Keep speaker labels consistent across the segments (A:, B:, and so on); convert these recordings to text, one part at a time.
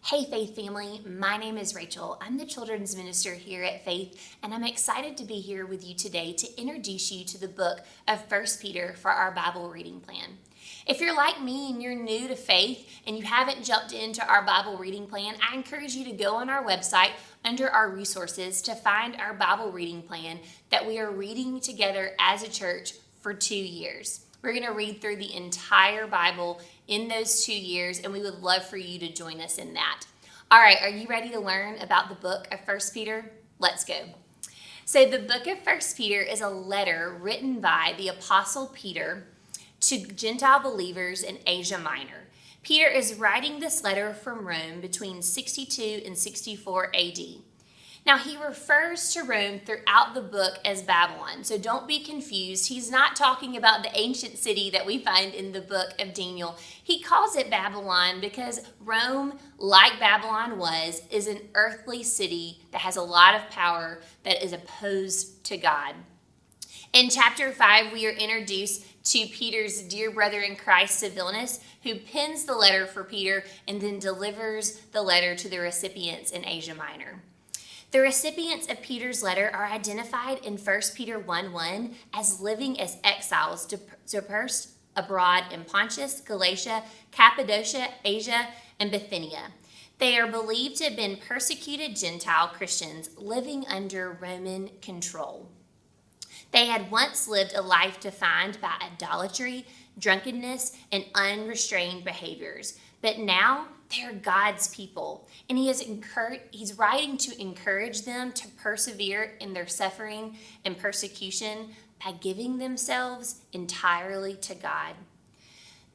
A: Hey Faith family, my name is Rachel. I'm the children's minister here at Faith, and I'm excited to be here with you today to introduce you to the book of 1 Peter for our Bible reading plan. If you're like me and you're new to Faith and you haven't jumped into our Bible reading plan, I encourage you to go on our website under our resources to find our Bible reading plan that we are reading together as a church for 2 years. We're going to read through the entire Bible in those 2 years, and we would love for you to join us in that. All right, are you ready to learn about the book of 1 Peter? Let's go. So the book of 1 Peter is a letter written by the Apostle Peter to Gentile believers in Asia Minor. Peter is writing this letter from Rome between 62 and 64 AD. Now, he refers to Rome throughout the book as Babylon, so don't be confused. He's not talking about the ancient city that we find in the book of Daniel. He calls it Babylon because Rome, like Babylon was, is an earthly city that has a lot of power that is opposed to God. In chapter 5, we are introduced to Peter's dear brother in Christ, Silvanus, who pens the letter for Peter and then delivers the letter to the recipients in Asia Minor. The recipients of Peter's letter are identified in 1 Peter 1:1 as living as exiles dispersed abroad in Pontus, Galatia, Cappadocia, Asia, and Bithynia. They are believed to have been persecuted Gentile Christians living under Roman control. They had once lived a life defined by idolatry, drunkenness, and unrestrained behaviors, but now they are God's people, and he's writing to encourage them to persevere in their suffering and persecution by giving themselves entirely to God.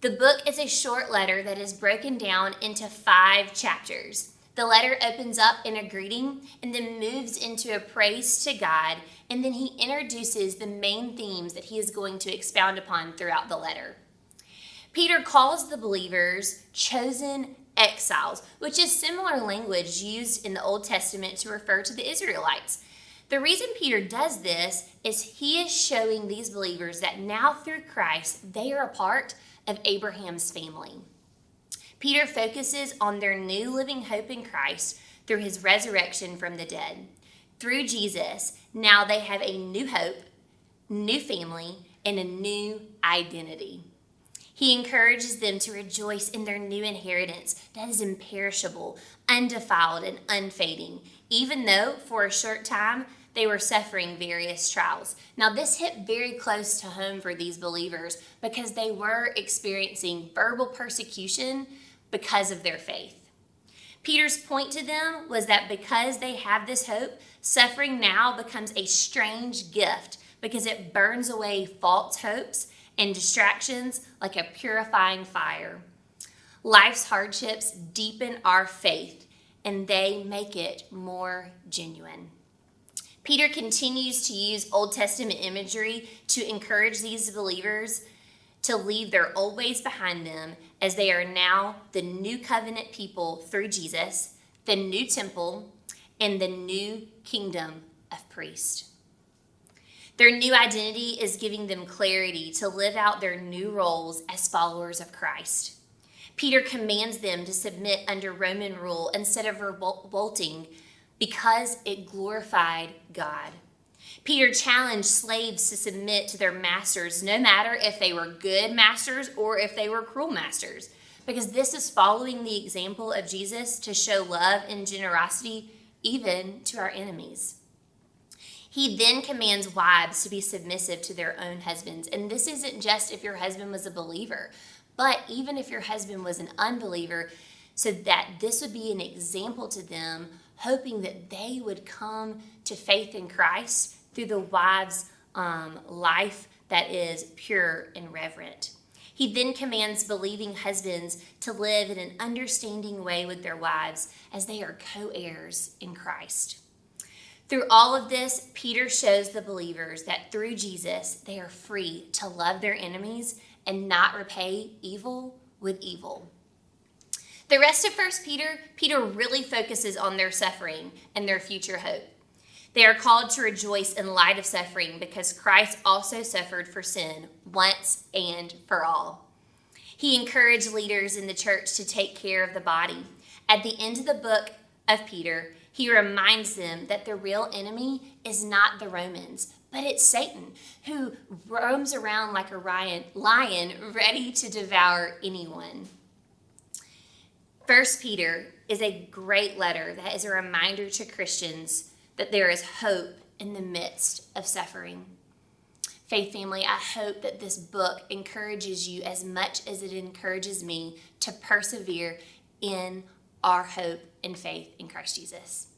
A: The book is a short letter that is broken down into 5 chapters. The letter opens up in a greeting and then moves into a praise to God, and then he introduces the main themes that he is going to expound upon throughout the letter. Peter calls the believers chosen exiles, which is similar language used in the Old Testament to refer to the Israelites. The reason Peter does this is he is showing these believers that now through Christ, they are a part of Abraham's family. Peter focuses on their new living hope in Christ through his resurrection from the dead. Through Jesus, now they have a new hope, new family, and a new identity. He encourages them to rejoice in their new inheritance that is imperishable, undefiled, and unfading, even though for a short time they were suffering various trials. Now, this hit very close to home for these believers because they were experiencing verbal persecution because of their faith. Peter's point to them was that because they have this hope, suffering now becomes a strange gift because it burns away false hopes and distractions like a purifying fire. Life's hardships deepen our faith, and they make it more genuine. Peter continues to use Old Testament imagery to encourage these believers to leave their old ways behind them as they are now the new covenant people through Jesus, the new temple, and the new kingdom of priests. Their new identity is giving them clarity to live out their new roles as followers of Christ. Peter commands them to submit under Roman rule instead of revolting because it glorified God. Peter challenged slaves to submit to their masters, no matter if they were good masters or if they were cruel masters, because this is following the example of Jesus to show love and generosity even to our enemies. He then commands wives to be submissive to their own husbands. And this isn't just if your husband was a believer, but even if your husband was an unbeliever, so that this would be an example to them, hoping that they would come to faith in Christ through the wife's life that is pure and reverent. He then commands believing husbands to live in an understanding way with their wives as they are co-heirs in Christ. Through all of this, Peter shows the believers that through Jesus, they are free to love their enemies and not repay evil with evil. The rest of 1 Peter really focuses on their suffering and their future hope. They are called to rejoice in light of suffering because Christ also suffered for sin once and for all. He encouraged leaders in the church to take care of the body At the end of the book of Peter, he reminds them that the real enemy is not the Romans, but it's Satan, who roams around like a lion ready to devour anyone. 1 Peter is a great letter that is a reminder to Christians that there is hope in the midst of suffering. Faith family, I hope that this book encourages you as much as it encourages me to persevere in our hope and faith in Christ Jesus.